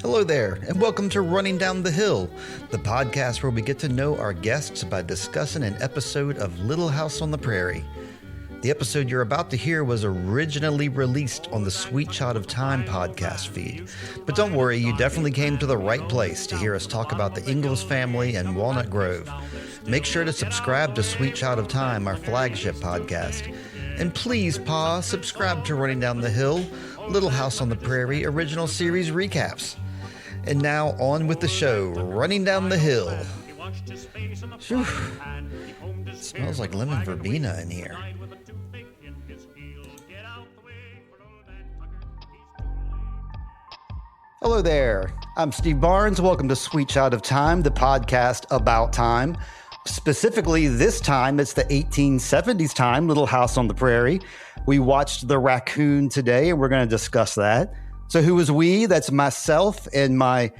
Hello there, and welcome to Running Down the Hill, the podcast where we get to know our guests by discussing an episode of Little House on the Prairie. The episode you're about to hear was originally released on the Sweet Shot of Time podcast feed. But don't worry, you definitely came to the right place to hear us talk about the Ingalls family and Walnut Grove. Make sure to subscribe to Sweet Shot of Time, our flagship podcast. And please, subscribe to Running Down the Hill, Little House on the Prairie original series recaps. And now on with the show, Running Down the Hill. Whew. It smells like lemon verbena in here. Hello there, I'm Steve Barnes. Welcome to Sweet Shot of Time, the podcast about time. Specifically, this time, it's the 1870s time, Little House on the Prairie. We watched the Raccoon today, and we're going to discuss that. So who is we? That's myself and my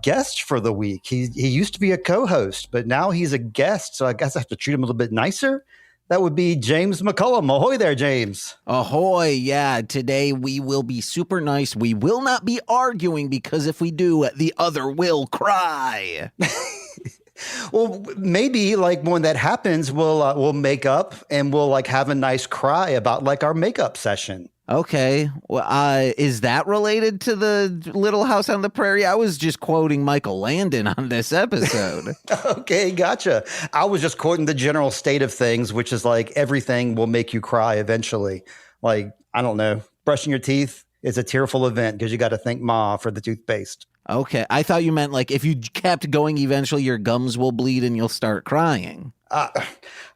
guest for the week. He used to be a co-host, but now he's a guest, so I guess I have to treat him a little bit nicer. That would be James McCollum. Ahoy there, James. Ahoy, yeah. Today we will be super nice. We will not be arguing because if we do, the other will cry. Well, maybe like when that happens, we'll make up and we'll like have a nice cry about like our makeup session. Okay. Well, is that related to the Little House on the Prairie? I was just quoting Michael Landon on this episode. Okay, gotcha. I was just quoting the general state of things, which is like everything will make you cry eventually. Like, I don't know, brushing your teeth is a tearful event because you got to thank Ma for the toothpaste. Okay. I thought you meant like if you kept going, eventually your gums will bleed and you'll start crying.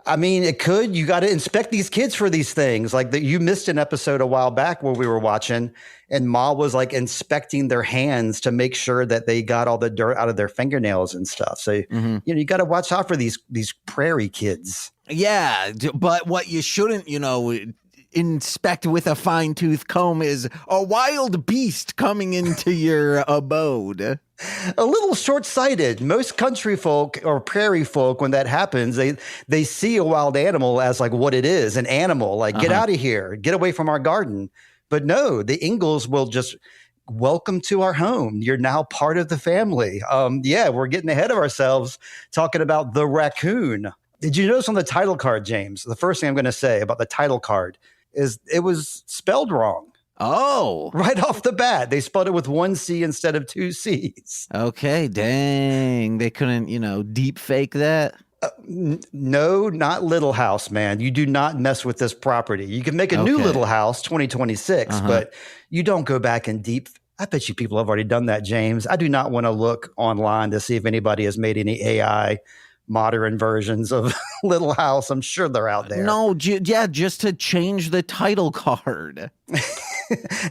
I mean, it could. You got to inspect these kids for these things. Like you missed an episode a while back where we were watching and Ma was like inspecting their hands to make sure that they got all the dirt out of their fingernails and stuff. So, you got to watch out for these prairie kids. Yeah. But what you shouldn't, inspect with a fine-tooth comb is a wild beast coming into your abode. A little short-sighted. Most country folk or prairie folk, when that happens, they see a wild animal as like what it is, an animal. Like, get out of here, get away from our garden. But no, the Ingalls will just welcome to our home. You're now part of the family. We're getting ahead of ourselves talking about the Raccoon. Did you notice on the title card, James? The first thing I'm going to say about the title card is it was spelled wrong. Oh. Right off the bat. They spelled it with one C instead of two C's. Okay, dang. They couldn't, deep fake that? No, not Little House, man. You do not mess with this property. You can make a new Little House 2026, but you don't go back and deep. I bet you people have already done that, James. I do not want to look online to see if anybody has made any AI modern versions of Little House. I'm sure they're out there. No, just to change the title card.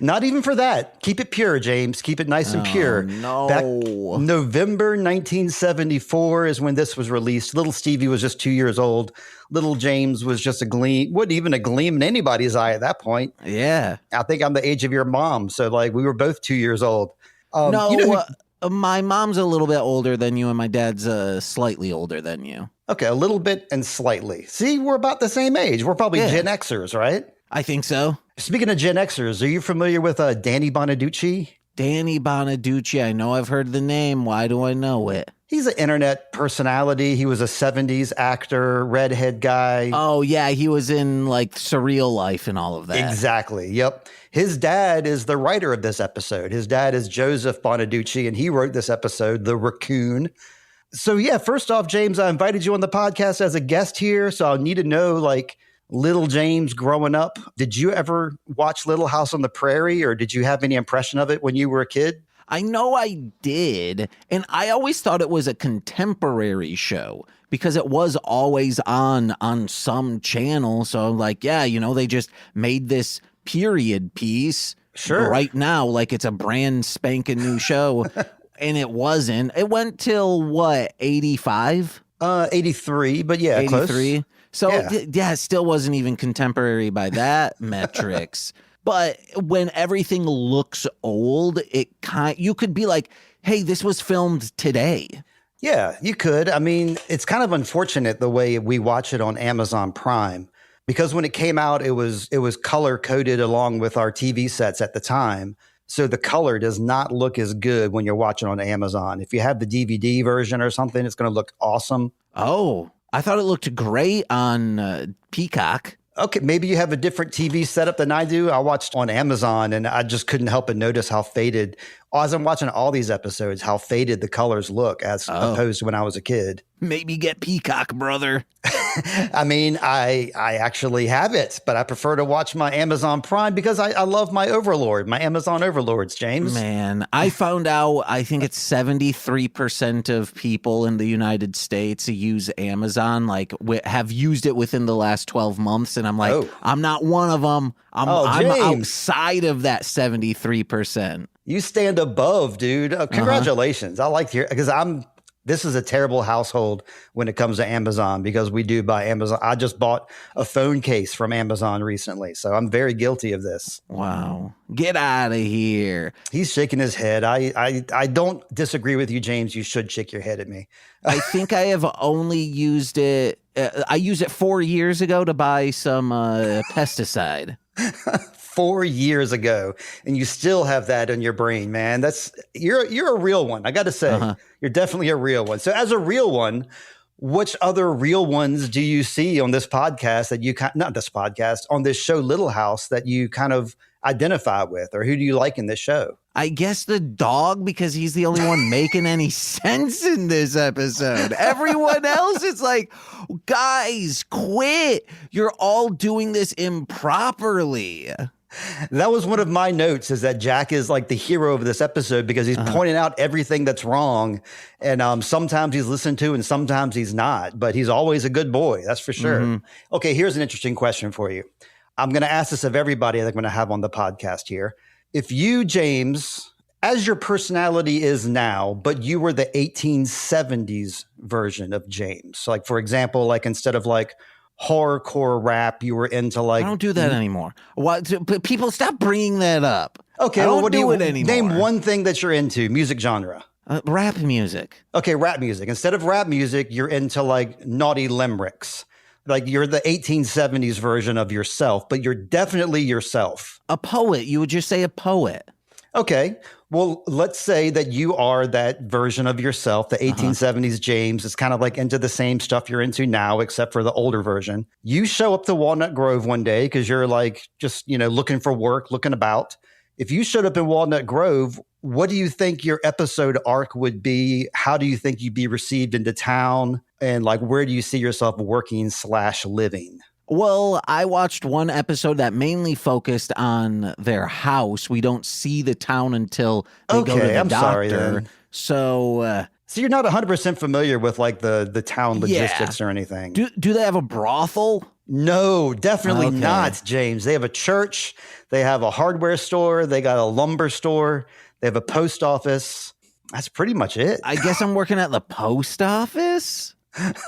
Not even for that. Keep it pure, James. Keep it nice and pure. No. Back November 1974 is when this was released. Little Stevie was just 2 years old. Little James was just wasn't even a gleam in anybody's eye at that point. Yeah. I think I'm the age of your mom. So like we were both 2 years old. My mom's a little bit older than you and my dad's slightly older than you. Okay, a little bit and slightly. See, we're about the same age. We're probably Gen Xers, right? I think so. Speaking of Gen Xers, are you familiar with Danny Bonaducci? Danny Bonaducci. I know I've heard the name. Why do I know it? He's an internet personality. He was a 70s actor, redhead guy. Oh, yeah. He was in like Surreal Life and all of that. Exactly. Yep. His dad is the writer of this episode. His dad is Joseph Bonaducci, and he wrote this episode, The Raccoon. So, yeah, first off, James, I invited you on the podcast as a guest here. So I'll need to know, like, little James growing up, did you ever watch Little House on the Prairie, or did you have any impression of it when you were a kid? I know I did, and I always thought it was a contemporary show because it was always on some channel. So I'm like, they just made this period piece right now like it's a brand spanking new show, and it wasn't. It went till, what, 85? 83, but yeah, 83. Close. So, it still wasn't even contemporary by that metrics. But when everything looks old, you could be like, hey, this was filmed today. Yeah, you could. I mean, it's kind of unfortunate the way we watch it on Amazon Prime, because when it came out, it was color coded along with our TV sets at the time. So the color does not look as good when you're watching on Amazon. If you have the DVD version or something, it's going to look awesome. Oh, I thought it looked great on Peacock. Okay, maybe you have a different TV setup than I do. I watched on Amazon and I just couldn't help but notice how faded, as I'm watching all these episodes, how faded the colors look as opposed to when I was a kid. Maybe get Peacock, brother. I mean, I actually have it, but I prefer to watch my Amazon Prime because I love my overlord, my Amazon overlords, James. Man, I found out, I think it's 73% of people in the United States who use Amazon, like have used it within the last 12 months. And I'm like, I'm not one of them. I'm outside of that 73%. You stand above, dude. Congratulations. I like to hear, because this is a terrible household when it comes to Amazon because we do buy Amazon. I just bought a phone case from Amazon recently, so I'm very guilty of this. Wow. Get out of here. He's shaking his head. I don't disagree with you, James. You should shake your head at me. I think I have only used it. I used it 4 years ago to buy some pesticide. 4 years ago, and you still have that in your brain, man. You're a real one. I got to say, you're definitely a real one. So as a real one, which other real ones do you see on this podcast on this show, Little House, that you kind of identify with, or who do you like in this show? I guess the dog, because he's the only one making any sense in this episode. Everyone else is like, guys, quit. You're all doing this improperly. That was one of my notes, is that Jack is like the hero of this episode because he's pointing out everything that's wrong. And sometimes he's listened to and sometimes he's not, but he's always a good boy. That's for sure. Okay, here's an interesting question for you. I'm going to ask this of everybody that I'm going to have on the podcast here. If you, James, as your personality is now, but you were the 1870s version of James, so like, for example, like instead of like horrorcore rap, you were into like... I don't do that anymore. What? People, stop bringing that up. Okay, well, what do you anymore? Name one thing that you're into, music genre. Rap music. Okay, rap music. Instead of rap music, you're into like naughty limericks. Like you're the 1870s version of yourself, but you're definitely yourself. A poet. You would just say a poet. Okay. Well, let's say that you are that version of yourself, the 1870s James. It's kind of like into the same stuff you're into now, except for the older version. You show up to Walnut Grove one day because you're like just, looking for work, looking about. If you showed up in Walnut Grove, what do you think your episode arc would be? How do you think you'd be received into town? And like, where do you see yourself working/living? Well, I watched one episode that mainly focused on their house. We don't see the town until they go to the doctor. Sorry, then. So you're not 100% familiar with like the town logistics or anything. Do they have a brothel? No, definitely not, James. They have a church. They have a hardware store. They got a lumber store. They have a post office. That's pretty much it. I guess I'm working at the post office.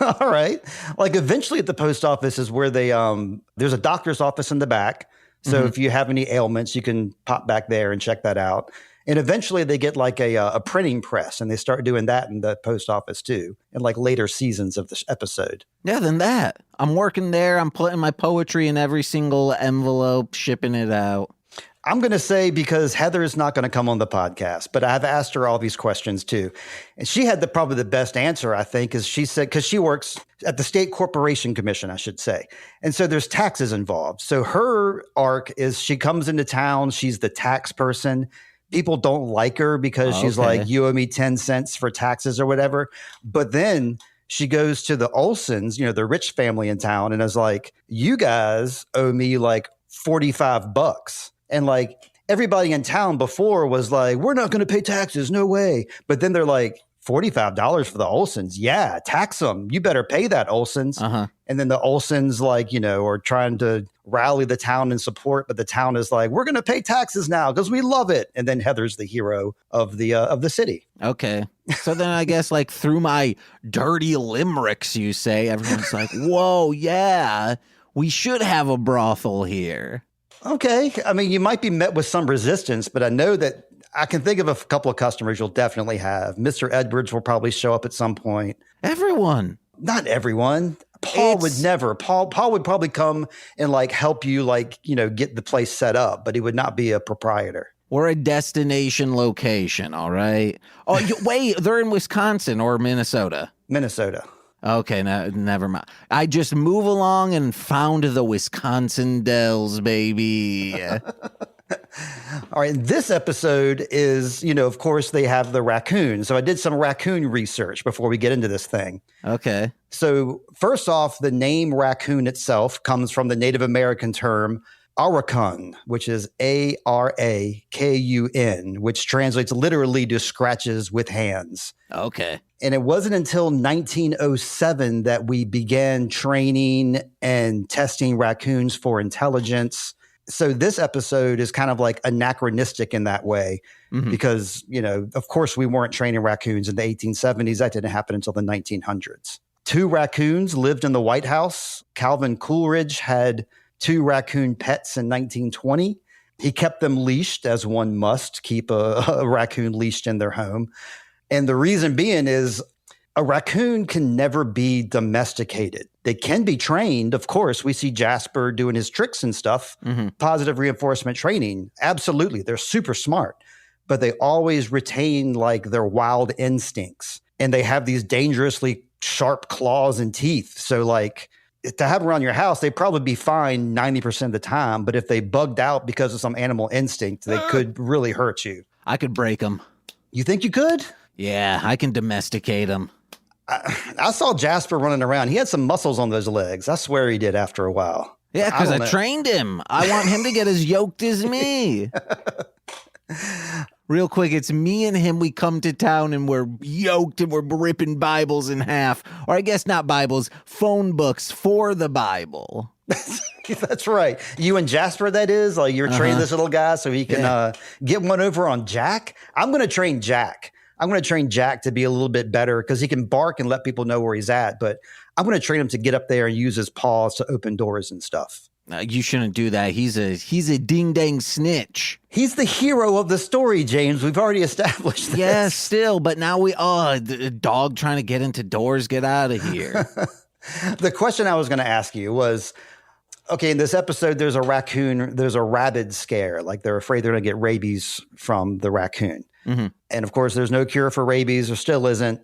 All right. Like eventually at the post office is where they, there's a doctor's office in the back. So if you have any ailments, you can pop back there and check that out. And eventually they get like a printing press and they start doing that in the post office too, in like later seasons of this episode. Yeah, then that. I'm working there. I'm putting my poetry in every single envelope, shipping it out. I'm going to say, because Heather is not going to come on the podcast, but I've asked her all these questions too. And she had probably the best answer, I think, is she said, because she works at the State Corporation Commission, I should say. And so there's taxes involved. So her arc is she comes into town. She's the tax person. People don't like her because she's like, you owe me 10 cents for taxes or whatever. But then she goes to the Olsons, the rich family in town, and is like, you guys owe me like $45. And like everybody in town before was like, we're not going to pay taxes. No way. But then they're like, $45 for the Olsons. Yeah, tax them. You better pay that, Olsons. And then the Olsons are trying to rally the town in support. But the town is like, we're going to pay taxes now because we love it. And then Heather's the hero of the city. Okay. So then I guess like through my dirty limericks, you say, everyone's like, whoa, yeah, we should have a brothel here. Okay. I mean, you might be met with some resistance, but I know that I can think of a couple of customers you'll definitely have. Mr. Edwards will probably show up at some point. Everyone. Not everyone. Paul would never. Paul would probably come and like help you get the place set up, but he would not be a proprietor. We're a destination location, all right? Oh, wait, they're in Wisconsin or Minnesota? Minnesota. Okay, no, never mind. I just move along and found the Wisconsin Dells, baby. All right, this episode is, of course, they have the raccoon. So I did some raccoon research before we get into this thing. Okay. So first off, the name raccoon itself comes from the Native American term Racoon, which is Arakun, which translates literally to scratches with hands. Okay. And it wasn't until 1907 that we began training and testing raccoons for intelligence. So this episode is kind of like anachronistic in that way because, of course, we weren't training raccoons in the 1870s. That didn't happen until the 1900s. 2 raccoons lived in the White House. Calvin Coolidge had 2 raccoon pets in 1920. He kept them leashed, as one must keep a raccoon leashed in their home. And the reason being is a raccoon can never be domesticated. They can be trained. Of course, we see Jasper doing his tricks and stuff, positive reinforcement training. Absolutely. They're super smart, but they always retain like their wild instincts. And they have these dangerously sharp claws and teeth. So like to have around your house, they'd probably be fine 90% of the time. But if they bugged out because of some animal instinct, they could really hurt you. I could break them. You think you could? Yeah, I can domesticate them. I saw Jasper running around. He had some muscles on those legs. I swear he did after a while. Yeah, because I trained him. I want him to get as yoked as me. Real quick, it's me and him. We come to town and we're yoked and we're ripping Bibles in half. Or I guess not Bibles, phone books for the Bible. That's right. You and Jasper, that is? Like you're training this little guy so he can get one over on Jack? I'm going to train Jack. I'm going to train Jack to be a little bit better because he can bark and let people know where he's at. But I'm going to train him to get up there and use his paws to open doors and stuff. You shouldn't do that. He's a ding-dang snitch. He's the hero of the story, James. We've already established this. Yeah, still. But now the dog trying to get into doors. Get out of here. The question I was going to ask you was, okay, in this episode, there's a rabid scare. Like they're afraid they're going to get rabies from the raccoon. And of course, there's no cure for rabies. There still isn't.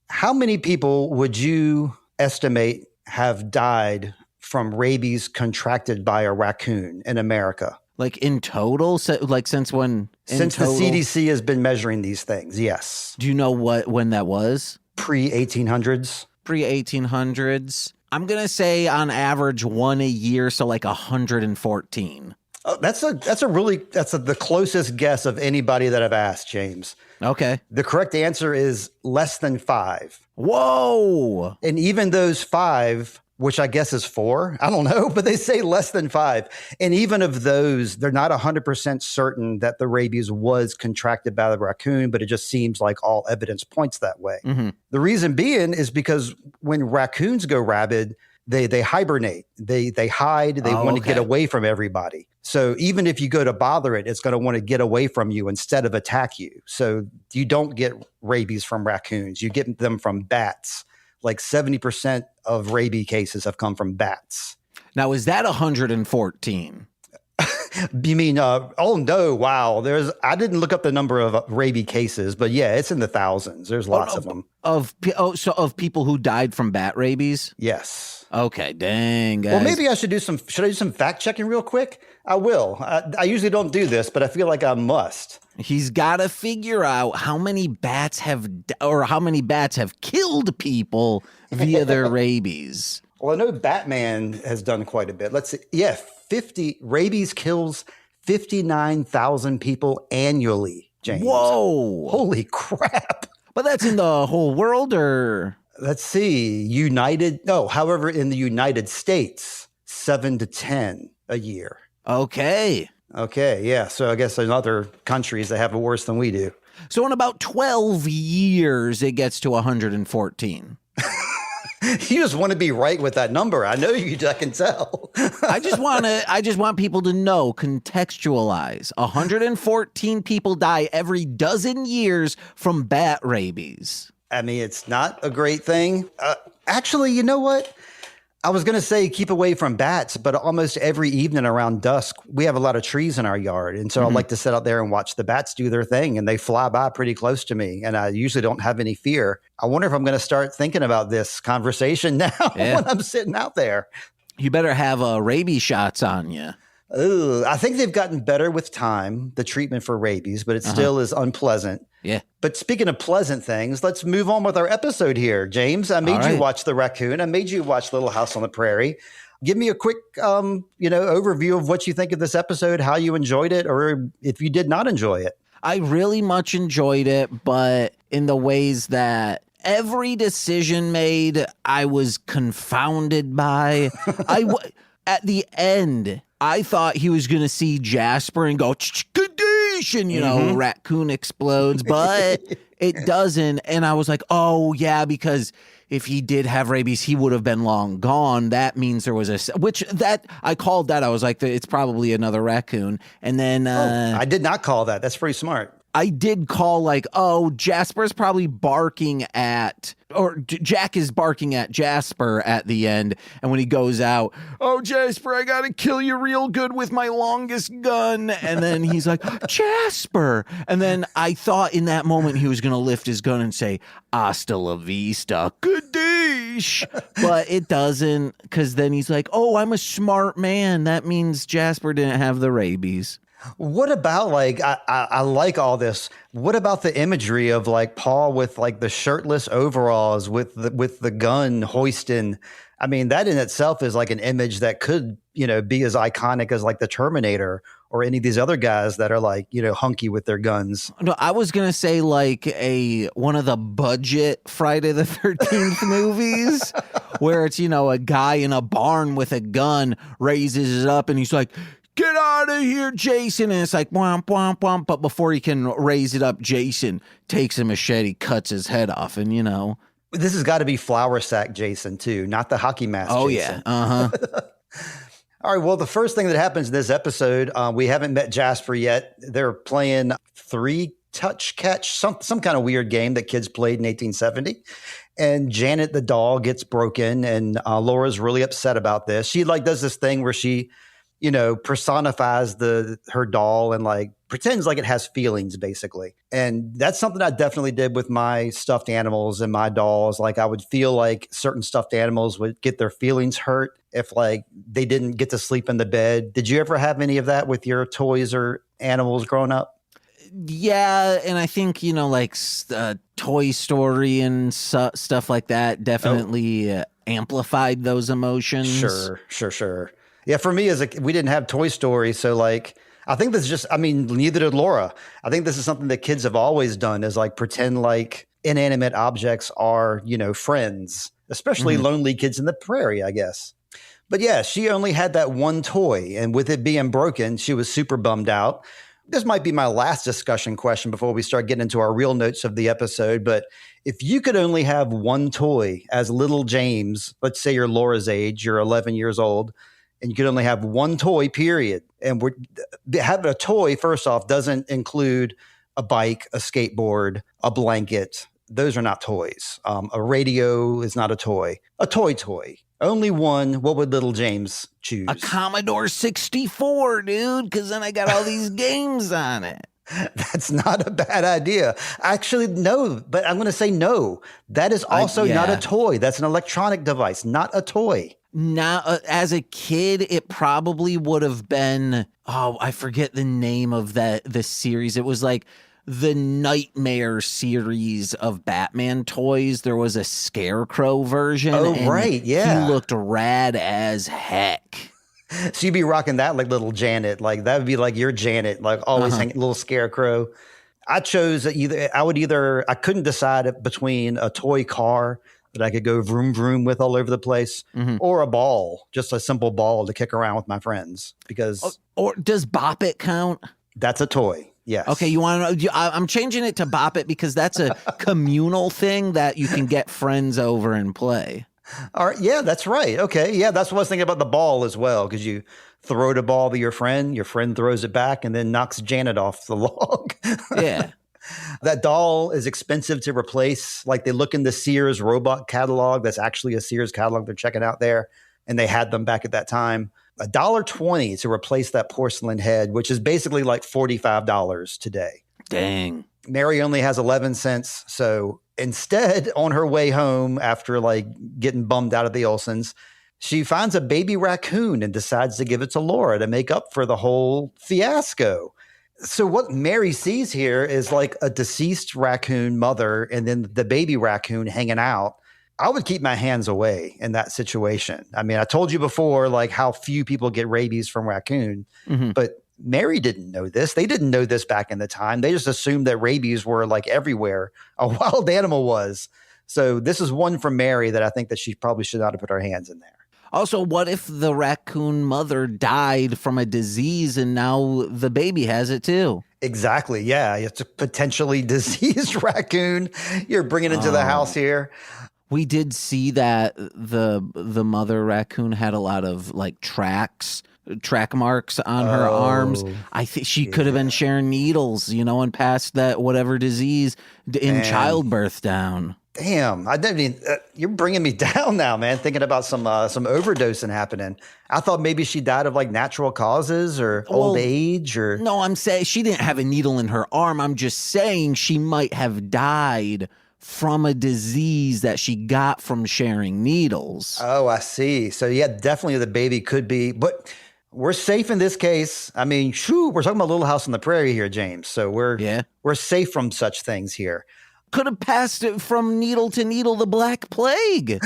How many people would you estimate have died from rabies contracted by a raccoon in America? Like in total? Like since when? Since the CDC has been measuring these things, yes. Do you know when that was? Pre-1800s. Pre-1800s. I'm going to say on average 1 a year, so like 114. Oh, that's the closest guess of anybody that I've asked, James. Okay. The correct answer is less than 5. Whoa. And even those 5, which I guess is 4, I don't know, but they say less than 5. And even of those, they're not 100% certain that the rabies was contracted by the raccoon, but it just seems like all evidence points that way. The reason being is because when raccoons go rabid, they hibernate, they hide, they want to get away from everybody. So even if you go to bother it, it's going to want to get away from you instead of attack you. So you don't get rabies from raccoons. You get them from bats. Like 70% of rabies cases have come from bats. Now, is that 114? You mean, oh no, wow. I didn't look up the number of rabies cases, but yeah, it's in the thousands. There's lots of them. Of people who died from bat rabies? Yes. Okay, dang, guys. Well, maybe I should do some fact checking real quick? I will. I usually don't do this, but I feel like I must. He's got to figure out how many bats have killed people via their rabies. Well, I know Batman has done quite a bit. Let's see. Yeah, rabies kills 59,000 people annually, James. Whoa. Holy crap. But that's in the whole world, or? Let's see. However, in the United States, 7 to 10 a year. Okay, yeah. So I guess in other countries, they have it worse than we do. So in about 12 years, it gets to 114. You just want to be right with that number. I know you. I can tell. I just want people to know, contextualize. 114 people die every dozen years from bat rabies. I mean, it's not a great thing. Actually, you know what? I was going to say keep away from bats, but almost every evening around dusk, we have a lot of trees in our yard. And so I like to sit out there and watch the bats do their thing, and they fly by pretty close to me. And I usually don't have any fear. I wonder if I'm going to start thinking about this conversation now when I'm sitting out there. You better have rabies shots on you. Ooh, I think they've gotten better with time, the treatment for rabies, but it still is unpleasant. Yeah. But speaking of pleasant things, let's move on with our episode here. James, I made you watch The Raccoon. I made you watch Little House on the Prairie. Give me a quick, overview of what you think of this episode, how you enjoyed it, or if you did not enjoy it. I really much enjoyed it, but in the ways that every decision made, I was confounded by. At the end, I thought he was going to see Jasper and go, "Kadoosh," and, Raccoon explodes, but it doesn't. And I was like, oh, yeah, because if he did have rabies, he would have been long gone. That means there was I called that. I was like, it's probably another raccoon. And then I did not call that. That's pretty smart. I did call Jasper's probably barking at, or Jack is barking at Jasper at the end. And when he goes out, "Oh, Jasper, I got to kill you real good with my longest gun." And then he's like, "Jasper." And then I thought in that moment he was going to lift his gun and say, "Hasta la vista, Kadoosh." But it doesn't, because then he's like, "Oh, I'm a smart man. That means Jasper didn't have the rabies." What about I like all this. What about the imagery of Paul with the shirtless overalls with the gun hoisting? I mean, that in itself is an image that could, be as iconic as the Terminator or any of these other guys that are hunky with their guns. No, I was going to say one of the budget Friday the 13th movies where it's, a guy in a barn with a gun raises it up and he's like, "Get out of here, Jason." And it's like, womp, womp, womp. But before he can raise it up, Jason takes a machete, cuts his head off. And, This has got to be Flour Sack Jason, too, not the hockey mask Jason. Yeah. All right. Well, the first thing that happens in this episode, we haven't met Jasper yet. They're playing 3-touch catch, some kind of weird game that kids played in 1870. And Janet the doll gets broken, and Laura's really upset about this. She does this thing where she personifies her doll and pretends like it has feelings, basically. And that's something I definitely did with my stuffed animals and my dolls. I would feel like certain stuffed animals would get their feelings hurt if they didn't get to sleep in the bed. Did you ever have any of that with your toys or animals growing up? Yeah, and I think, Toy Story and stuff like that definitely amplified those emotions. Sure. Yeah, for me, we didn't have Toy Story, so I think this is just, neither did Laura. I think this is something that kids have always done is pretend inanimate objects are, friends, especially lonely kids in the prairie, I guess. But yeah, she only had that one toy, and with it being broken, she was super bummed out. This might be my last discussion question before we start getting into our real notes of the episode, but if you could only have one toy as little James, let's say you're Laura's age, you're 11 years old, and you could only have one toy, period. And having a toy, first off, doesn't include a bike, a skateboard, a blanket. Those are not toys. A radio is not a toy. A toy. Only one. What would little James choose? A Commodore 64, dude, because then I got all these games on it. That's not a bad idea. Actually, no, but I'm going to say no. That is also not a toy. That's an electronic device, not a toy. Now, as a kid, it probably would have been, I forget the name of the series. It was the Nightmare series of Batman toys. There was a Scarecrow version. Oh, right, yeah. He looked rad as heck. So you'd be rocking that little Janet. That would be your Janet, always hanging, little Scarecrow. I chose I couldn't decide between a toy car that I could go vroom vroom with all over the place, or a ball, just a simple ball to kick around with my friends. Because or does Bop It count? That's a toy. Yes. Okay, you want to know? I'm changing it to Bop It because that's a communal thing that you can get friends over and play. All right. Yeah, that's right. Okay. Yeah, that's what I was thinking about the ball as well, because you throw the ball to your friend throws it back and then knocks Janet off the log. Yeah. That doll is expensive to replace. They look in the Sears robot catalog. That's actually a Sears catalog they're checking out there. and they had them back at that time. $1.20 to replace that porcelain head, which is basically like $45 today. Dang. Mary only has 11 cents. So instead, on her way home after like getting bummed out of the Olsons, she finds a baby raccoon and decides to give it to Laura to make up for the whole fiasco. So what Mary sees here is like a deceased raccoon mother and then the baby raccoon hanging out. I would keep my hands away in that situation. I mean, I told you before, like how few people get rabies from raccoon, but Mary didn't know this. They didn't know this back in the time. They just assumed that rabies were like everywhere a wild animal was. So this is one from Mary that I think that she probably should not have put her hands in there. Also, what if the raccoon mother died from a disease and now the baby has it too? Exactly. Yeah. It's a potentially diseased raccoon you're bringing into the house here. We did see that the mother raccoon had a lot of like track marks on her arms. I think she could have been sharing needles, and passed that whatever disease in childbirth down. Damn, I didn't even, you're bringing me down now, man, thinking about some overdosing happening. I thought maybe she died of like natural causes or old age or. No, I'm saying she didn't have a needle in her arm. I'm just saying she might have died from a disease that she got from sharing needles. Oh, I see. So yeah, definitely the baby could be, but we're safe in this case. I mean, we're talking about Little House on the Prairie here, James. So we're safe from such things here. Could have passed it from needle to needle, the Black Plague.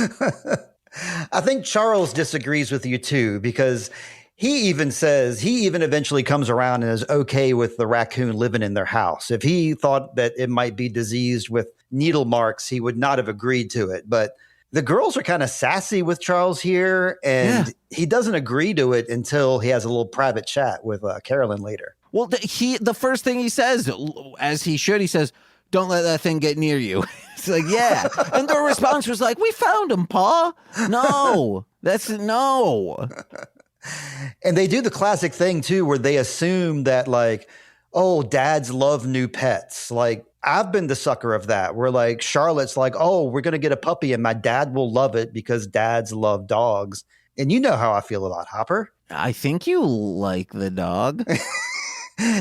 I think Charles disagrees with you too, because he even eventually comes around and is okay with the raccoon living in their house. If he thought that it might be diseased with needle marks, he would not have agreed to it. But the girls are kind of sassy with Charles here, and he doesn't agree to it until he has a little private chat with Carolyn later. Well, the first thing he says, as he should, he says, "Don't let that thing get near you." It's like, yeah. And their response was like, "We found him, Pa." No, no. And they do the classic thing too, where they assume that like, oh, dads love new pets. Like I've been the sucker of that, where like Charlotte's like, oh, we're going to get a puppy and my dad will love it because dads love dogs. And you know how I feel about Hopper. I think you like the dog.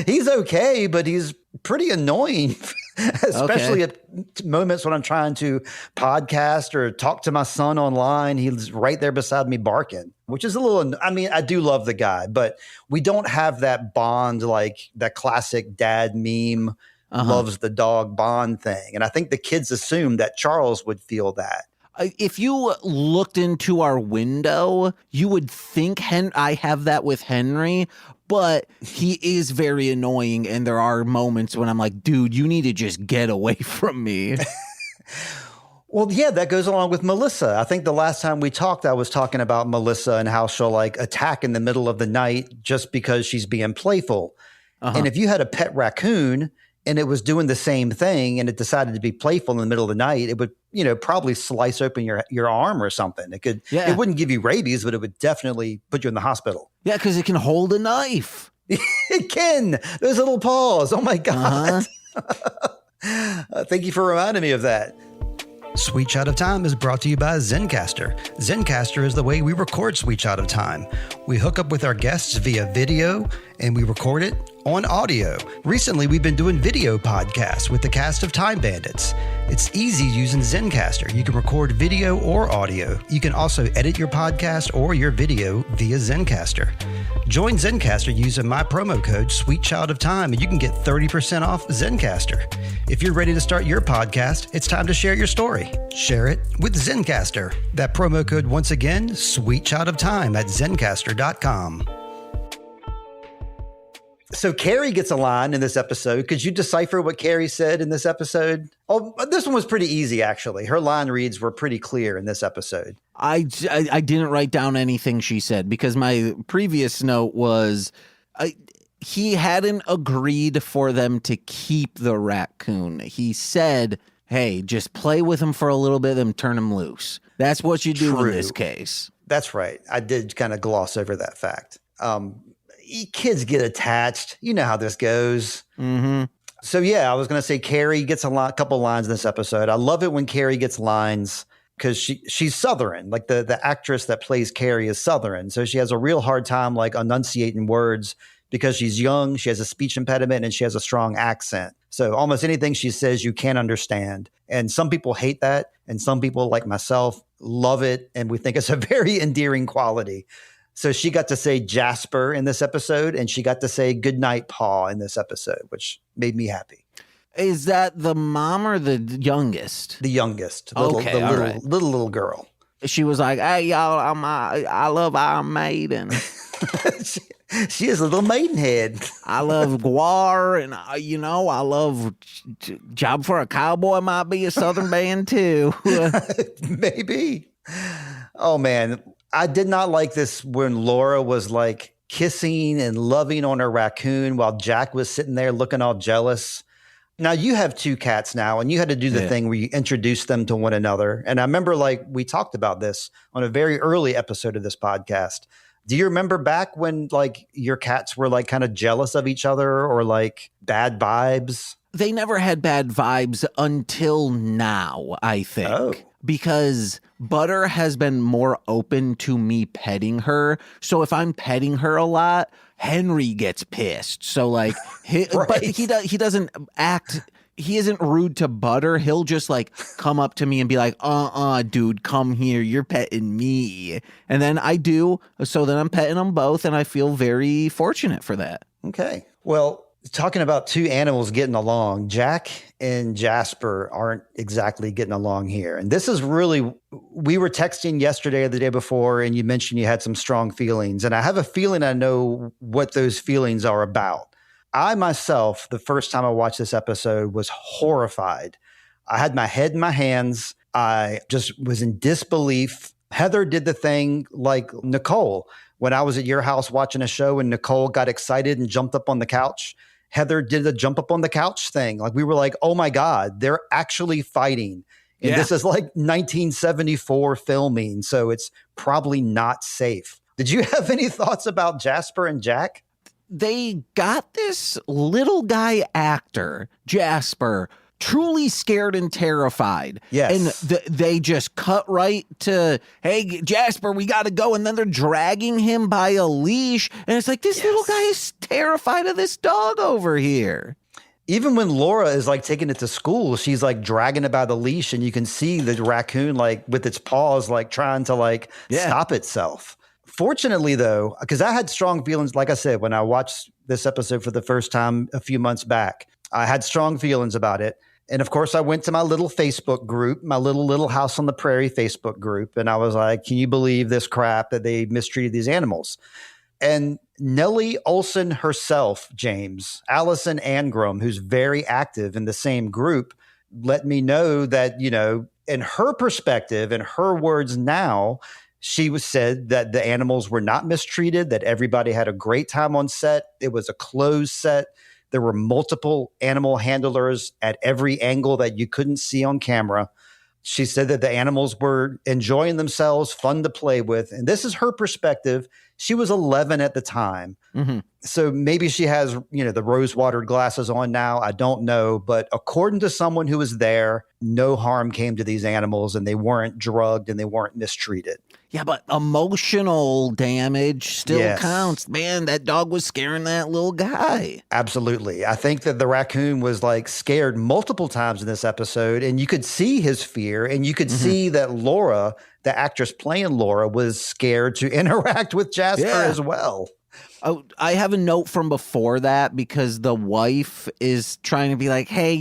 He's okay, but he's pretty annoying, especially at moments when I'm trying to podcast or talk to my son online. He's right there beside me barking, which is a little, I mean, I do love the guy, but we don't have that bond, like that classic dad meme, loves the dog bond thing. And I think the kids assume that Charles would feel that. If you looked into our window, you would think I have that with Henry, but he is very annoying. And there are moments when I'm like, dude, you need to just get away from me. Well, yeah, that goes along with Melissa. I think the last time we talked, I was talking about Melissa and how she'll like attack in the middle of the night just because she's being playful. And if you had a pet raccoon and it was doing the same thing and it decided to be playful in the middle of the night, it would, probably slice open your arm or something. It wouldn't give you rabies, but it would definitely put you in the hospital. Yeah, because it can hold a knife. It can. Those little paws. Oh my God. Thank you for reminding me of that. Sweet Shot of Time is brought to you by Zencastr. Zencastr is the way we record Sweet Shot of Time. We hook up with our guests via video and we record it on audio. Recently, we've been doing video podcasts with the cast of Time Bandits. It's easy using Zencastr. You can record video or audio. You can also edit your podcast or your video via Zencastr. Join Zencastr using my promo code Sweet Child of Time and you can get 30% off Zencastr. If you're ready to start your podcast, it's time to share your story. Share it with Zencastr. That promo code once again, Sweet Child of Time at Zencastr.com. So Carrie gets a line in this episode. Could you decipher what Carrie said in this episode? Oh, this one was pretty easy, actually. Her line reads were pretty clear in this episode. I didn't write down anything she said because my previous note was he hadn't agreed for them to keep the raccoon. He said, hey, just play with him for a little bit and turn him loose. That's what you do in this case. That's right. I did kind of gloss over that fact. Kids get attached. You know how this goes. Mm-hmm. So, yeah, I was going to say Carrie gets a couple lines in this episode. I love it when Carrie gets lines because she's Southern. Like the actress that plays Carrie is Southern. So she has a real hard time like enunciating words because she's young, she has a speech impediment, and she has a strong accent. So almost anything she says, you can't understand. And some people hate that. And some people, like myself, love it. And we think it's a very endearing quality. So she got to say Jasper in this episode, and she got to say goodnight, Pa, in this episode, which made me happy. Is that the mom or the youngest? The youngest. Okay, little girl. She was like, hey, y'all, I love Iron Maiden. She is a little Maidenhead. I love Guar, and I love Job for a Cowboy might be a Southern band too. Maybe. Oh man, I did not like this when Laura was like kissing and loving on her raccoon while Jack was sitting there looking all jealous. Now you have 2 cats now, and you had to do the thing where you introduce them to one another. And I remember like we talked about this on a very early episode of this podcast. Do you remember back when like your cats were like kind of jealous of each other or like bad vibes? They never had bad vibes until now, I think. Oh. Because Butter has been more open to me petting her. So if I'm petting her a lot, Henry gets pissed. So like, Right. But he doesn't act. He isn't rude to Butter. He'll just like come up to me and be like, dude, come here. You're petting me. And then I do. So then I'm petting them both. And I feel very fortunate for that. Okay. Well, talking about 2 animals getting along, Jack and Jasper aren't exactly getting along here. And this is really, we were texting yesterday or the day before, and you mentioned you had some strong feelings. And I have a feeling I know what those feelings are about. I myself, the first time I watched this episode, was horrified. I had my head in my hands. I just was in disbelief. Heather did the thing like Nicole. When I was at your house watching a show and Nicole got excited and jumped up on the couch, Heather did the jump up on the couch thing. Like we were like, oh my God, they're actually fighting. And this is like 1974 filming. So it's probably not safe. Did you have any thoughts about Jasper and Jack? They got this little guy actor, Jasper, truly scared and terrified. Yes. And they just cut right to, hey, Jasper, we got to go. And then they're dragging him by a leash. And it's like, this little guy is terrified of this dog over here. Even when Laura is like taking it to school, she's like dragging it by the leash, and you can see the raccoon like with its paws like trying to like stop itself. Fortunately, though, because I had strong feelings, like I said, when I watched this episode for the first time a few months back, I had strong feelings about it. And of course, I went to my little Facebook group, my little House on the Prairie Facebook group. And I was like, can you believe this crap that they mistreated these animals? And Nellie Olson herself, James, Allison Angram, who's very active in the same group, let me know that, in her perspective, in her words now, she said that the animals were not mistreated, that everybody had a great time on set. It was a closed set. There were multiple animal handlers at every angle that you couldn't see on camera. She said that the animals were enjoying themselves, fun to play with. And this is her perspective. She was 11 at the time. Mm-hmm. So maybe she has, the rose-watered glasses on now. I don't know. But according to someone who was there, no harm came to these animals, and they weren't drugged and they weren't mistreated. Yeah, but emotional damage still counts. Man, that dog was scaring that little guy. Absolutely. I think that the raccoon was like scared multiple times in this episode, and you could see his fear, and you could see that Laura, the actress playing Laura, was scared to interact with Jasper as well. Oh, I have a note from before that because the wife is trying to be like, hey,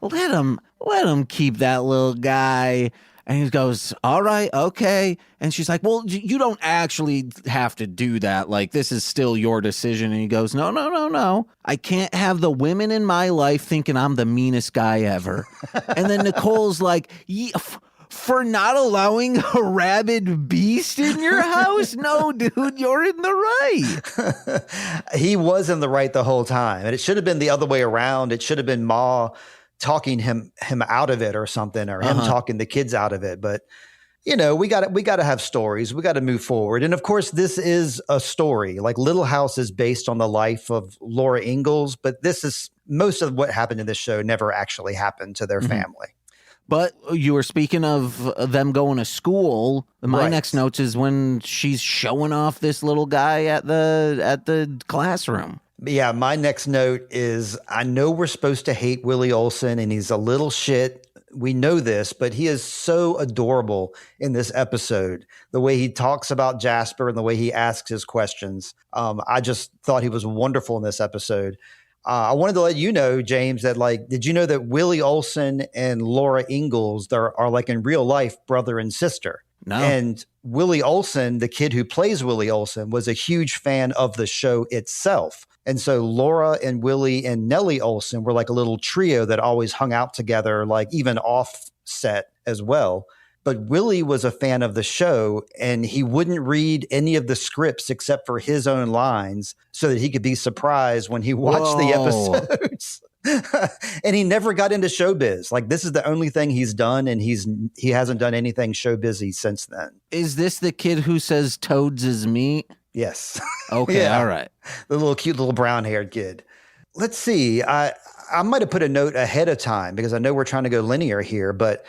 let him keep that little guy. And he goes, all right, okay. And she's like, well, you don't actually have to do that. Like, this is still your decision. And he goes, no. I can't have the women in my life thinking I'm the meanest guy ever. And then Nicole's like, for not allowing a rabid beast in your house? No, dude, you're in the right. He was in the right the whole time. And it should have been the other way around. It should have been Ma talking him out of it or something, or him talking the kids out of it. But, we got to have stories. We got to move forward. And of course, this is a story. Like Little House is based on the life of Laura Ingalls, but this is most of what happened in this show never actually happened to their family. But you were speaking of them going to school. My Right. next notes is when she's showing off this little guy at the classroom. Yeah, my next note is I know we're supposed to hate Willie Olson and he's a little shit. We know this, but he is so adorable in this episode. The way he talks about Jasper and the way he asks his questions. I just thought he was wonderful in this episode. I wanted to let you know, James, that did you know that Willie Olson and Laura Ingalls are like in real life brother and sister? No. And Willie Olson, the kid who plays Willie Olson, was a huge fan of the show itself. And so Laura and Willie and Nellie Olson were like a little trio that always hung out together, like even off set as well. But Willie was a fan of the show and he wouldn't read any of the scripts except for his own lines so that he could be surprised when he watched the episodes. And he never got into showbiz. Like this is the only thing he's done and he hasn't done anything showbizy since then. Is this the kid who says toads is meat? Yes. Okay, Yeah. all right. The little cute little brown-haired kid. Let's see. I might have put a note ahead of time because I know we're trying to go linear here, but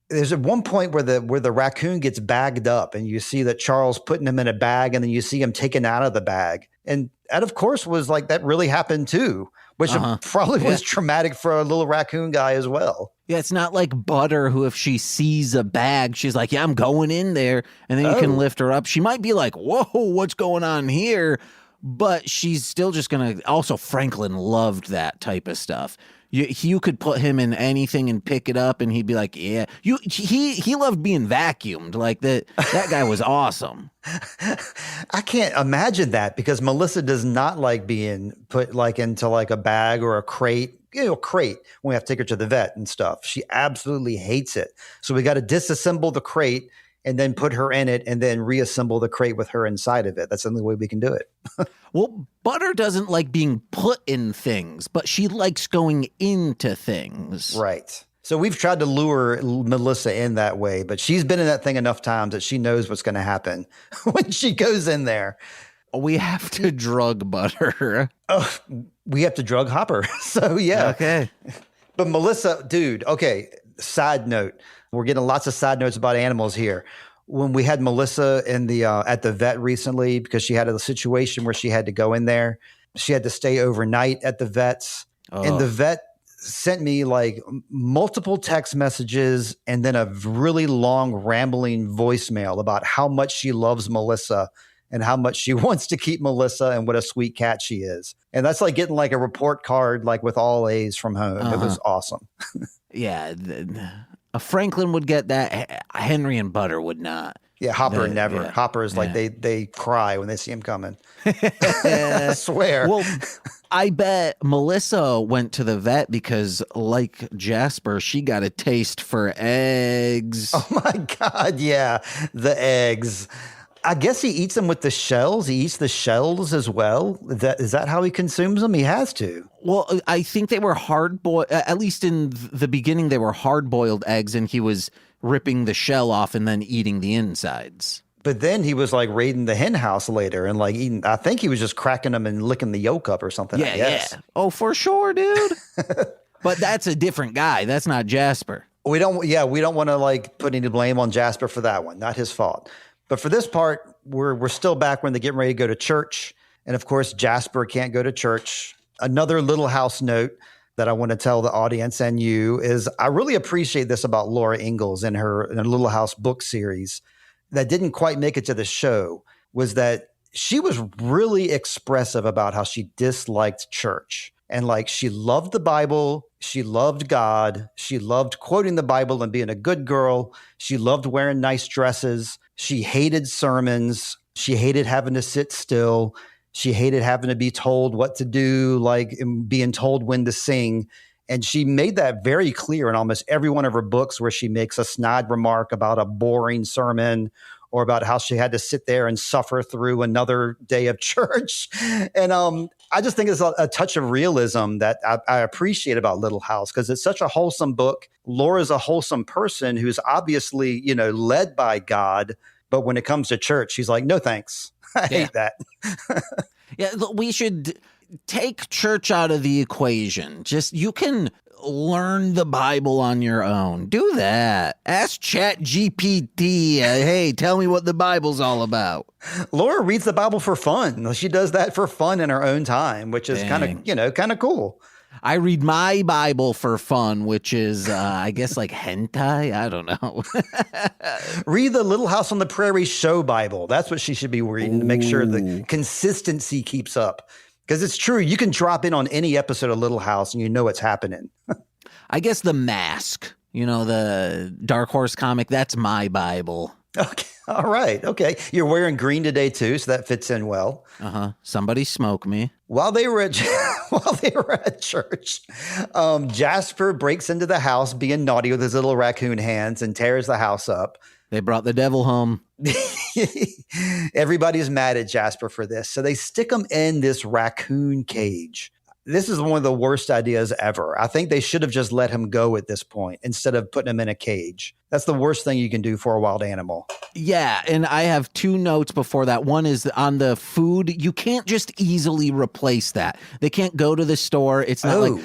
there's at one point where the raccoon gets bagged up and you see that Charles putting him in a bag and then you see him taken out of the bag. And that, of course, was like that really happened too, which probably was traumatic for a little raccoon guy as well. Yeah, it's not like Butter, who if she sees a bag, she's like, yeah, I'm going in there. And then you can lift her up. She might be like, whoa, what's going on here? But she's still just going to. Also, Franklin loved that type of stuff. You could put him in anything and pick it up, and he'd be like, yeah. He loved being vacuumed. Like that guy was awesome. I can't imagine that because Melissa does not like being put like into like a bag or a crate. Crate when we have to take her to the vet and stuff. She absolutely hates it. So we got to disassemble the crate and then put her in it and then reassemble the crate with her inside of it. That's the only way we can do it. Well, Butter doesn't like being put in things, but she likes going into things. Right. So we've tried to lure Melissa in that way, but she's been in that thing enough times that she knows what's going to happen when she goes in there. We have to drug Butter. Oh, we have to drug Hopper. So, yeah. Okay. But Melissa, dude, okay, side note. We're getting lots of side notes about animals here. When we had Melissa in the at the vet recently, because she had a situation where she had to go in there, she had to stay overnight at the vet's. And the vet sent me like multiple text messages and then a really long rambling voicemail about how much she loves Melissa and how much she wants to keep Melissa and what a sweet cat she is. And that's like getting like a report card, like with all A's from home. It was awesome. Yeah. Franklin would get that. Henry and Butter would not. Yeah, Hopper never. Yeah. Hopper is like they cry when they see him coming. I swear. Well, I bet Melissa went to the vet because, like Jasper, she got a taste for eggs. Oh my God, yeah, the eggs. I guess he eats them with the shells. He eats the shells as well. Is that how he consumes them? He has to. Well, I think they were hard-boiled. At least in the beginning, they were hard-boiled eggs, and he was ripping the shell off and then eating the insides. But then he was like raiding the hen house later and like eating. I think he was just cracking them and licking the yolk up or something. Yeah, yeah. Oh, for sure, dude. But that's a different guy. That's not Jasper. We don't want to like put any blame on Jasper for that one. Not his fault. But for this part, we're still back when they're getting ready to go to church. And of course, Jasper can't go to church. Another Little House note that I want to tell the audience and you is I really appreciate this about Laura Ingalls in her Little House book series that didn't quite make it to the show was that she was really expressive about how she disliked church. And like she loved the Bible, she loved God, she loved quoting the Bible and being a good girl. She loved wearing nice dresses. She hated sermons. She hated having to sit still. She hated having to be told what to do, like being told when to sing. And she made that very clear in almost every one of her books where she makes a snide remark about a boring sermon or about how she had to sit there and suffer through another day of church. And I just think it's a touch of realism that I appreciate about Little House because it's such a wholesome book. Laura's a wholesome person who's obviously, led by God. But when it comes to church, she's like, no, thanks. I hate that. Yeah, we should take church out of the equation. Just you can learn the Bible on your own. Do that. Ask ChatGPT, hey, tell me what the Bible's all about. Laura reads the Bible for fun. She does that for fun in her own time, which is kind of cool. I read my Bible for fun, which is, I guess, like hentai. I don't know. Read the Little House on the Prairie show Bible. That's what she should be reading to make sure the consistency keeps up. Because it's true. You can drop in on any episode of Little House and you know what's happening. I guess The Mask, the Dark Horse comic, that's my Bible. Okay. All right. Okay. You're wearing green today too, so that fits in well. Somebody smoke me. While they were at church, Jasper breaks into the house being naughty with his little raccoon hands and tears the house up. They brought the devil home. Everybody's mad at Jasper for this. So they stick him in this raccoon cage. This is one of the worst ideas ever. I think they should have just let him go at this point instead of putting him in a cage. That's the worst thing you can do for a wild animal. Yeah, and I have two notes before that. One is on the food. You can't just easily replace that. They can't go to the store. It's not like,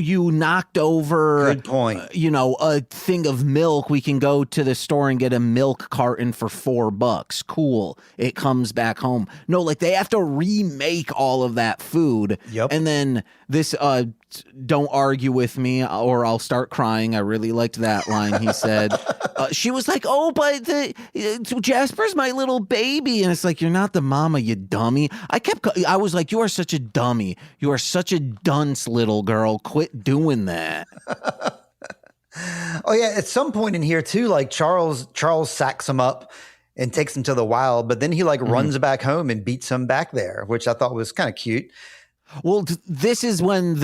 you knocked over Good point. A thing of milk. We can go to the store and get a milk carton for $4. Cool. It comes back home. No, like they have to remake all of that food. Yep. And then this don't argue with me or I'll start crying. I really liked that line he said. She was like, but Jasper's my little baby. And it's like, you're not the mama, you dummy. I was like, you are such a dummy. You are such a dunce, little girl. Quit doing that. Oh, yeah. At some point in here, too, like Charles sacks him up and takes him to the wild. But then he runs back home and beats him back there, which I thought was kind of cute. Well, this is when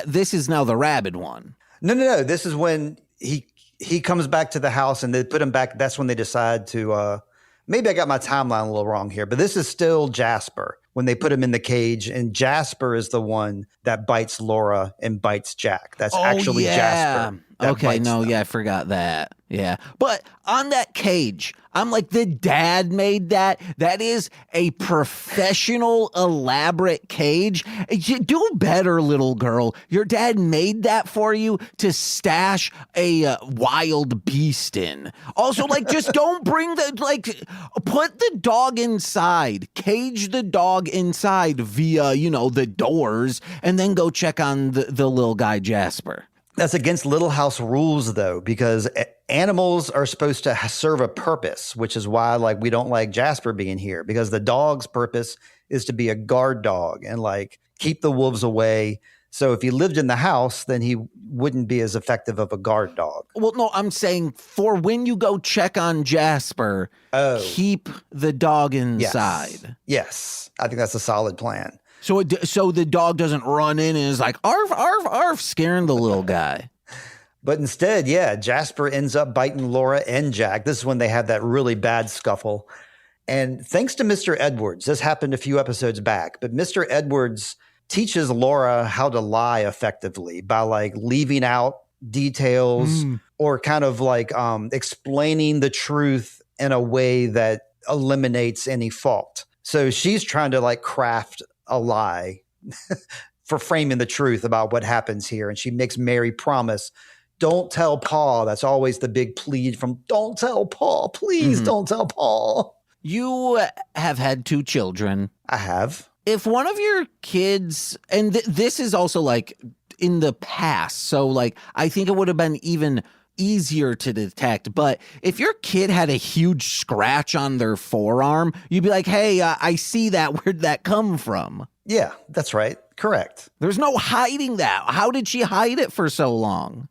this is now the rabid one. No. This is when he comes back to the house and they put him back. That's when they decide to, maybe I got my timeline a little wrong here, but this is still Jasper when they put him in the cage, and Jasper is the one that bites Laura and bites Jack. That's actually Jasper. Okay, I forgot that. Yeah. But on that cage, I'm like, the dad made that. That is a professional, elaborate cage. You do better, little girl. Your dad made that for you to stash a wild beast in. Also, just don't bring put the dog inside. Cage the dog inside via, the doors, and then go check on the little guy, Jasper. That's against Little House rules, though, because animals are supposed to serve a purpose, which is why, we don't like Jasper being here, because the dog's purpose is to be a guard dog and, keep the wolves away. So if he lived in the house, then he wouldn't be as effective of a guard dog. Well, no, I'm saying for when you go check on Jasper, keep the dog inside. Yes. I think that's a solid plan. So the dog doesn't run in and is like, arf, arf, arf, scaring the little guy. But instead, Jasper ends up biting Laura and Jack. This is when they have that really bad scuffle. And thanks to Mr. Edwards, this happened a few episodes back, but Mr. Edwards teaches Laura how to lie effectively by leaving out details or kind of explaining the truth in a way that eliminates any fault. So she's trying to craft a lie for framing the truth about what happens here. And she makes Mary promise, don't tell Paul. That's always the big plead from, don't tell Paul. Please don't tell Paul. You have had 2 children. I have. If one of your kids, and this is also in the past, so I think it would have been even easier to detect, but if your kid had a huge scratch on their forearm, you'd be like, hey, I see that. Where'd that come from? Yeah, that's right. Correct. There's no hiding that. How did she hide it for so long?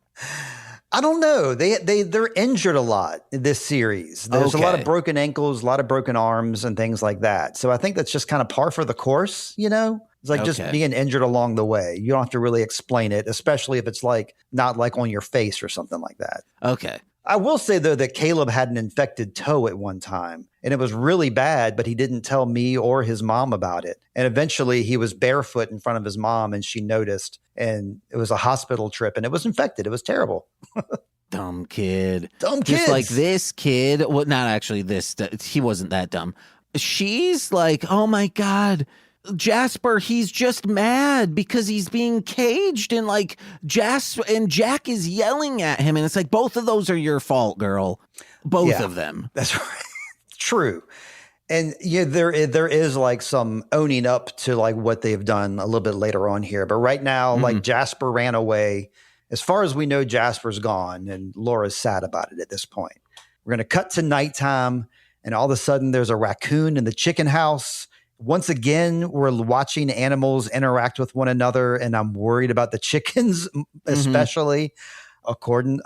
I don't know. They're injured a lot in this series. There's a lot of broken ankles, a lot of broken arms and things like that. So I think that's just kind of par for the course, It's just being injured along the way. You don't have to really explain it, especially if it's not on your face or something like that. Okay. I will say, though, that Caleb had an infected toe at one time, and it was really bad, but he didn't tell me or his mom about it. And eventually he was barefoot in front of his mom, and she noticed, and it was a hospital trip, and it was infected. It was terrible. Dumb kid. Dumb kids. Just like this kid. Well, not actually this. He wasn't that dumb. She's like, oh, my God. Jasper, he's just mad because he's being caged, and like Jack is yelling at him, and it's like, both of those are your fault, girl. Both of them. That's right. True. And yeah, there is like some owning up to like what they've done a little bit later on here. But right now, like Jasper ran away. As far as we know, Jasper's gone, and Laura's sad about it at this point. We're going to cut to nighttime, and all of a sudden there's a raccoon in the chicken house. Once again, we're watching animals interact with one another, and I'm worried about the chickens, especially.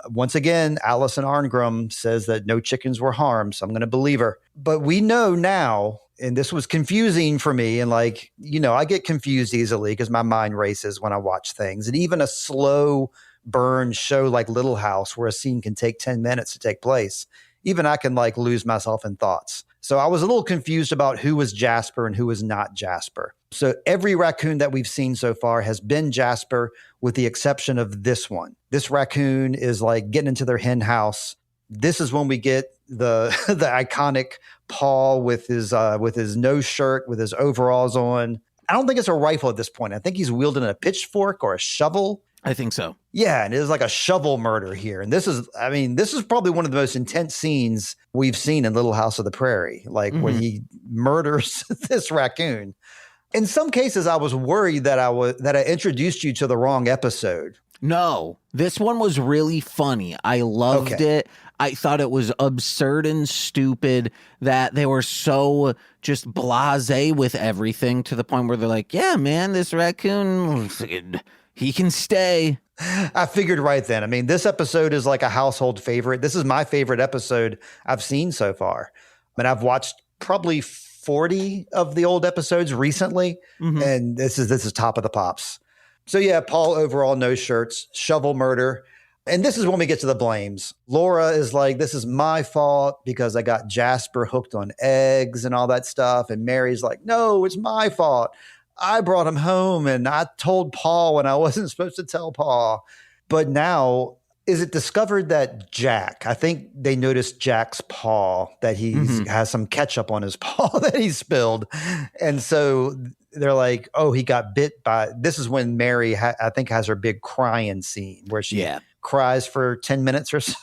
Once again, Allison Arngrim says that no chickens were harmed, so I'm going to believe her. But we know now, and this was confusing for me, and like, I get confused easily because my mind races when I watch things. And even a slow burn show like Little House, where a scene can take 10 minutes to take place, even I can like lose myself in thoughts. So I was a little confused about who was Jasper and who was not Jasper. So every raccoon that we've seen so far has been Jasper, with the exception of this one. This raccoon is like getting into their hen house. This is when we get the iconic Paul with his no shirt, with his overalls on. I don't think it's a rifle at this point. I think he's wielding a pitchfork or a shovel. I think so. Yeah, and it is like a shovel murder here. And this is probably one of the most intense scenes we've seen in Little House of the Prairie, like when he murders this raccoon. In some cases, I was worried that I introduced you to the wrong episode. No, this one was really funny. I loved it. I thought it was absurd and stupid that they were so just blasé with everything, to the point where they're like, yeah, man, this raccoon, he can stay. I figured right then. I mean, this episode is like a household favorite. This is my favorite episode I've seen so far. I mean, I've watched probably 40 of the old episodes recently, and this is top of the pops. So yeah, Paul overall, no shirts, shovel murder. And this is when we get to the blames. Laura is like, this is my fault because I got Jasper hooked on eggs and all that stuff. And Mary's like, no, it's my fault. I brought him home and I told Paul when I wasn't supposed to tell Paul. But now, is it discovered that Jack, I think they noticed Jack's paw, that he has some ketchup on his paw that he spilled. And so they're like, oh, he got bit by, this is when Mary, I think, has her big crying scene where she cries for 10 minutes or so.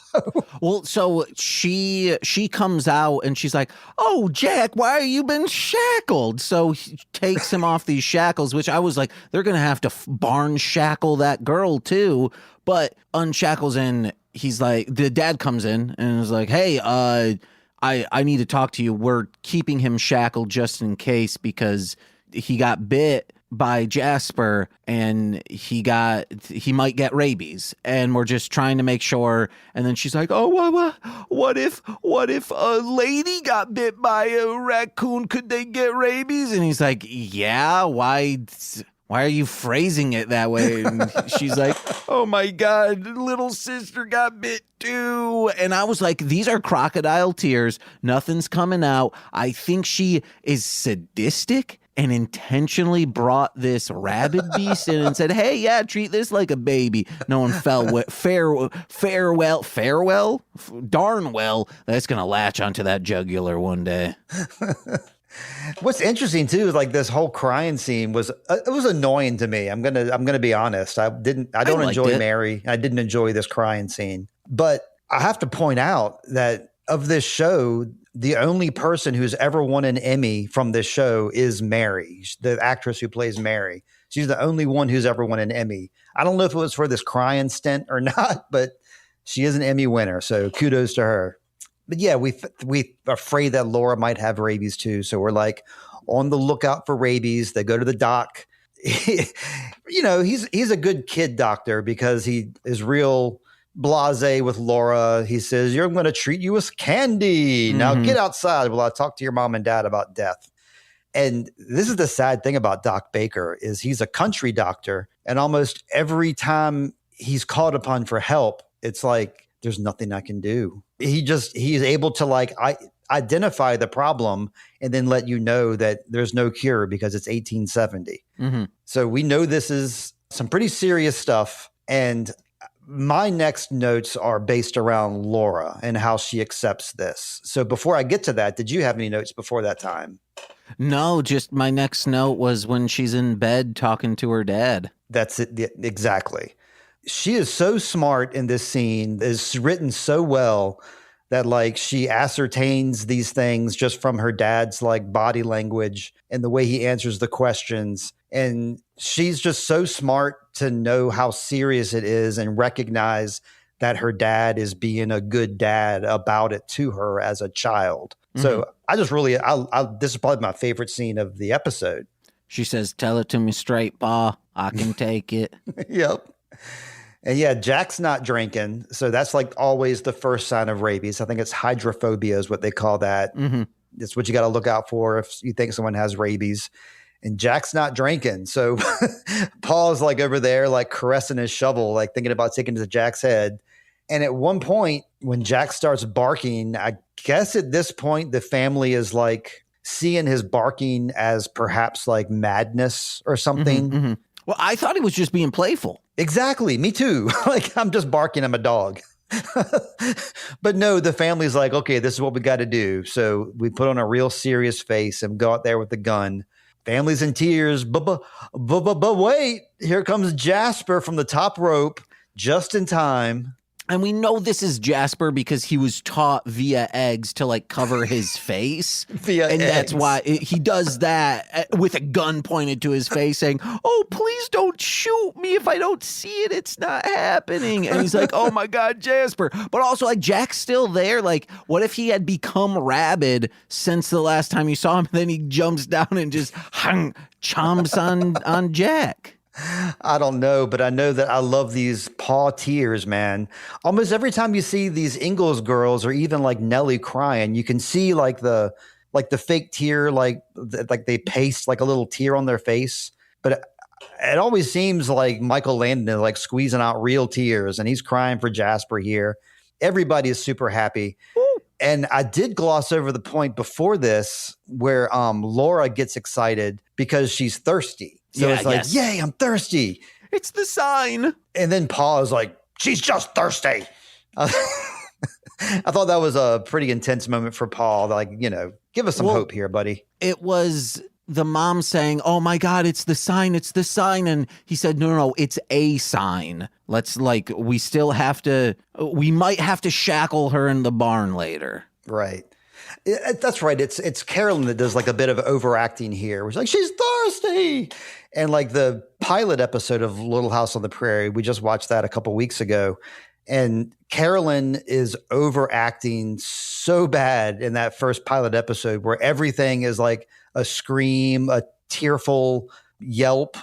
Well, so she comes out and she's like, oh, Jack, why have you been shackled? So he takes him off these shackles, which I was like, they're going to have to barn shackle that girl too. But unshackles, and he's like, the dad comes in and is like, hey, I need to talk to you. We're keeping him shackled just in case, because he got bit by Jasper and he might get rabies, and we're just trying to make sure. And then she's like, oh, what if a lady got bit by a raccoon? Could they get rabies? And he's like, yeah, why are you phrasing it that way? And she's like, oh my God, little sister got bit too. And I was like, these are crocodile tears. Nothing's coming out. I think she is sadistic and intentionally brought this rabid beast in and said, hey, yeah, treat this like a baby. No one darn well, that's going to latch onto that jugular one day. What's interesting too is like this whole crying scene was it was annoying to me. I'm gonna be honest. I don't enjoy Mary. I didn't enjoy this crying scene. But I have to point out that of this show, the only person who's ever won an Emmy from this show is Mary, the actress who plays Mary. She's the only one who's ever won an Emmy. I don't know if it was for this crying stint or not, but she is an Emmy winner. So kudos to her. But yeah, we afraid that Laura might have rabies too. So we're like on the lookout for rabies. They go to the doc. He's a good kid doctor because he is real blasé with Laura. He says, I'm going to treat you with candy. Now get outside while I talk to your mom and dad about death. And this is the sad thing about Doc Baker is he's a country doctor. And almost every time he's called upon for help, it's like, there's nothing I can do. He's able to identify the problem and then let you know that there's no cure because it's 1870. So we know this is some pretty serious stuff. And my next notes are based around Laura and how she accepts this. So before I get to that, did you have any notes before that time? No, just my next note was when she's in bed talking to her dad. That's it. Exactly. She is so smart in this scene, is written so well that like she ascertains these things just from her dad's like body language and the way he answers the questions. And she's just so smart to know how serious it is and recognize that her dad is being a good dad about it to her as a child. So I just really, this is probably my favorite scene of the episode. She says, "Tell it to me straight, Pa. I can take it." Yep. And yeah, Jack's not drinking. So that's like always the first sign of rabies. I think it's hydrophobia is what they call that. It's what you got to look out for if you think someone has rabies. And Jack's not drinking. So Paul's like over there, like caressing his shovel, like thinking about taking it to Jack's head. And at one point, when Jack starts barking, I guess at this point, the family is like seeing his barking as perhaps like madness or something. Well, I thought he was just being playful. Exactly. Me too. Like, I'm just barking. I'm a dog. But no, the family's like, okay, this is what we got to do. So we put on a real serious face and go out there with the gun. Family's in tears. But wait, here comes Jasper from the top rope just in time. And we know this is Jasper because he was taught via eggs to like cover his face. And that's why he does that with a gun pointed to his face saying, "Oh, please don't shoot me. If I don't see it, it's not happening." And he's like, "Oh my God, Jasper." But also like Jack's still there. Like what if he had become rabid since the last time you saw him? Then he jumps down and just chomps on Jack. I don't know, but I know that I love these paw tears, man. Almost every time you see these Ingalls girls or even like Nellie crying, you can see like the fake tear, like they paste like a little tear on their face. But it always seems like Michael Landon is like squeezing out real tears, and he's crying for Jasper here. Everybody is super happy. Ooh. And I did gloss over the point before this where Laura gets excited because she's thirsty. So it's like, yay, I'm thirsty. It's the sign. And then Paul is like, she's just thirsty. I thought that was a pretty intense moment for Paul. Like, you know, give us some hope here, buddy. It was the mom saying, "Oh my God, it's the sign. It's the sign." And he said, no, it's a sign. Let's we might have to shackle her in the barn later. Right. That's right. It's Carolyn that does like a bit of overacting here. It's like, she's thirsty. And like the pilot episode of Little House on the Prairie, we just watched that a couple weeks ago. And Carolyn is overacting so bad in that first pilot episode where everything is like a scream, a tearful yelp.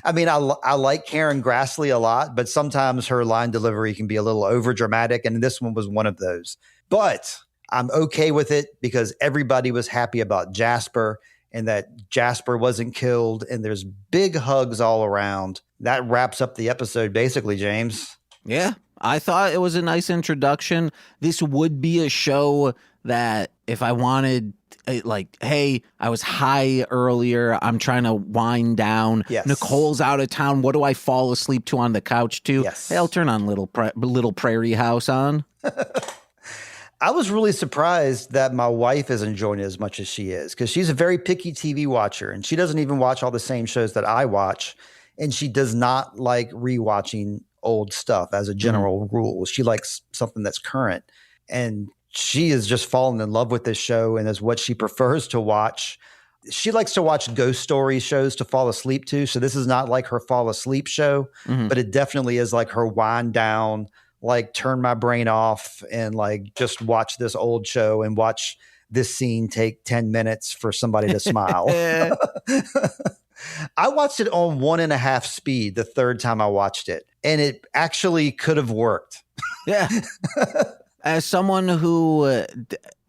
I mean, I like Karen Grassley a lot, but sometimes her line delivery can be a little over dramatic. And this one was one of those. But I'm okay with it because everybody was happy about Jasper and that Jasper wasn't killed. And there's big hugs all around. That wraps up the episode, basically, James. Yeah, I thought it was a nice introduction. This would be a show that if I wanted, like, hey, I was high earlier, I'm trying to wind down. Yes. Nicole's out of town. What do I fall asleep to on the couch to? Yes. Hey, I'll turn on Little Prairie House on. I was really surprised that my wife is enjoying it as much as she is because she's a very picky TV watcher and she doesn't even watch all the same shows that I watch. And she does not like rewatching old stuff as a general rule. She likes something that's current. And she is just fallen in love with this show and is what she prefers to watch. She likes to watch ghost story shows to fall asleep to. So this is not like her fall asleep show, but it definitely is like her wind down, like turn my brain off and like just watch this old show and watch this scene take 10 minutes for somebody to smile. I watched it on 1.5 speed the third time I watched it, and it actually could have worked. Yeah. As someone who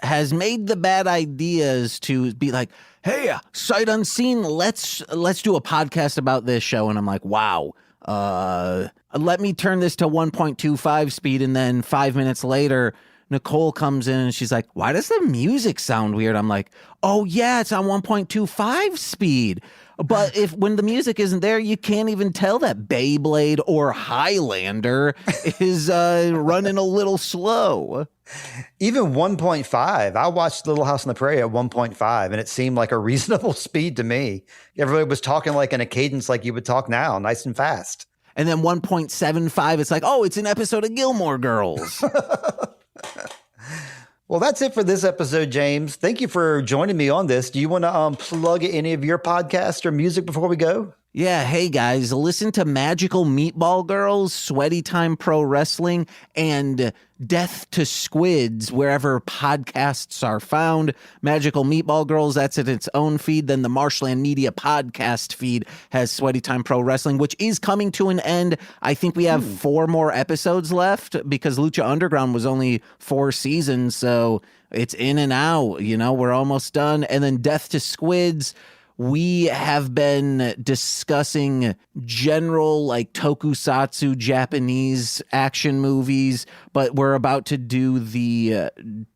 has made the bad ideas to be like, hey, sight unseen, let's do a podcast about this show. And I'm like, wow, let me turn this to 1.25 speed. And then 5 minutes later, Nicole comes in and she's like, why does the music sound weird? I'm like, oh yeah, it's on 1.25 speed. But when the music isn't there, you can't even tell that Beyblade or Highlander is running a little slow. Even 1.5. I watched Little House on the Prairie at 1.5, and it seemed like a reasonable speed to me. Everybody was talking like in a cadence like you would talk now, nice and fast. And then 1.75, it's like, oh, it's an episode of Gilmore Girls. Well, that's it for this episode, James. Thank you for joining me on this. Do you want to plug any of your podcast or music before we go? Yeah, hey guys, listen to Magical Meatball Girls, Sweaty Time Pro Wrestling, and Death to Squids, wherever podcasts are found. Magical Meatball Girls, that's at its own feed. Then the Marshland Media podcast feed has Sweaty Time Pro Wrestling, which is coming to an end. I think we have 4 more episodes left because Lucha Underground was only 4 seasons, so it's in and out. You know, we're almost done. And then Death to Squids, we have been discussing general like tokusatsu Japanese action movies, but we're about to do the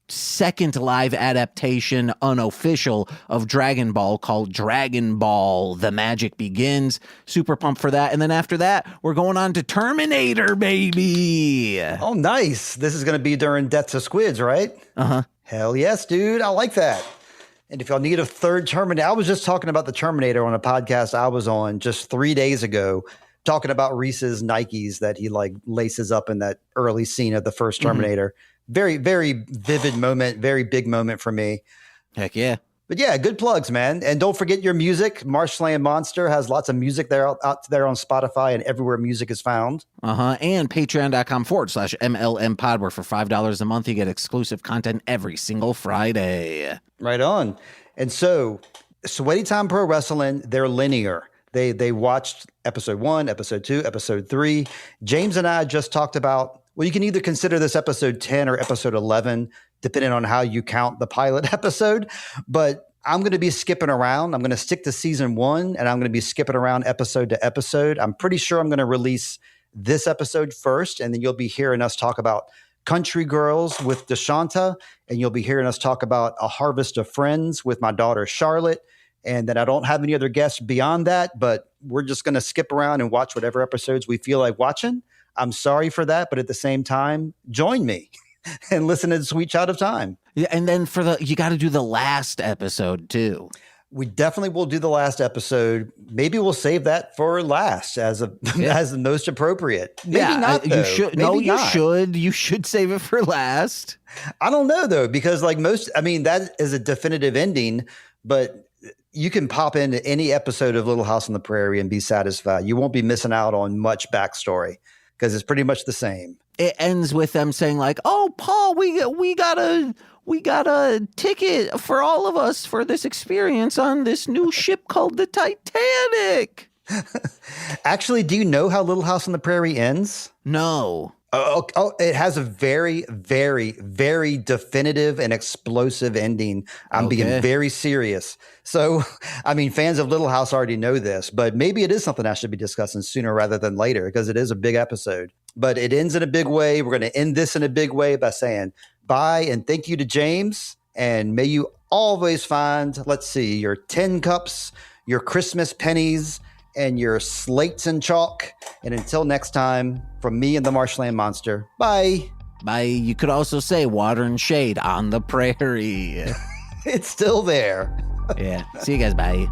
second live adaptation, unofficial, of Dragon Ball called Dragon Ball The Magic Begins. Super pumped for that. And then after that, we're going on to Terminator, baby. Oh, nice. This is going to be during Death to Squids, right? Uh-huh. Hell yes, dude. I like that. And if y'all need a third Terminator, I was just talking about the Terminator on a podcast I was on just 3 days ago, talking about Reese's Nikes that he like laces up in that early scene of the first Terminator. Very, very vivid moment, very big moment for me. Heck yeah. But yeah, good plugs, man. And don't forget your music. Marshland Monster has lots of music there out there on Spotify and everywhere music is found. And patreon.com/MLM pod, where for $5 a month, you get exclusive content every single Friday. Right on. And so Sweaty Time Pro Wrestling, they're linear. They watched episode 1, episode 2, episode 3. James and I just talked about, well, you can either consider this episode 10 or episode 11, depending on how you count the pilot episode. But I'm going to be skipping around. I'm going to stick to season 1, and I'm going to be skipping around episode to episode. I'm pretty sure I'm going to release this episode first, and then you'll be hearing us talk about Country Girls with Deshanta, and you'll be hearing us talk about A Harvest of Friends with my daughter Charlotte. And then I don't have any other guests beyond that, but we're just going to skip around and watch whatever episodes we feel like watching. I'm sorry for that, but at the same time, join me and listen to Sweet Child of Time. Yeah, and then you got to do the last episode too. We definitely will do the last episode. Maybe we'll save that for last as the most appropriate. Maybe not. Though. You should. Maybe no, you not. should. You should save it for last. I don't know though, because like that is a definitive ending, but you can pop into any episode of Little House on the Prairie and be satisfied. You won't be missing out on much backstory because it's pretty much the same. It ends with them saying like, "Oh, Paul, we got a ticket for all of us for this experience on this new ship called the Titanic." Actually, do you know how Little House on the Prairie ends? No. Oh, it has a very, very, very definitive and explosive ending. I'm being very serious. So, I mean, fans of Little House already know this, but maybe it is something I should be discussing sooner rather than later because it is a big episode. But it ends in a big way. We're going to end this in a big way by saying bye and thank you to James. And may you always find, let's see, your tin cups, your Christmas pennies, and your slates and chalk. And until next time, from me and the Marshland Monster, bye. Bye. You could also say water and shade on the prairie. It's still there. Yeah. See you guys. Bye.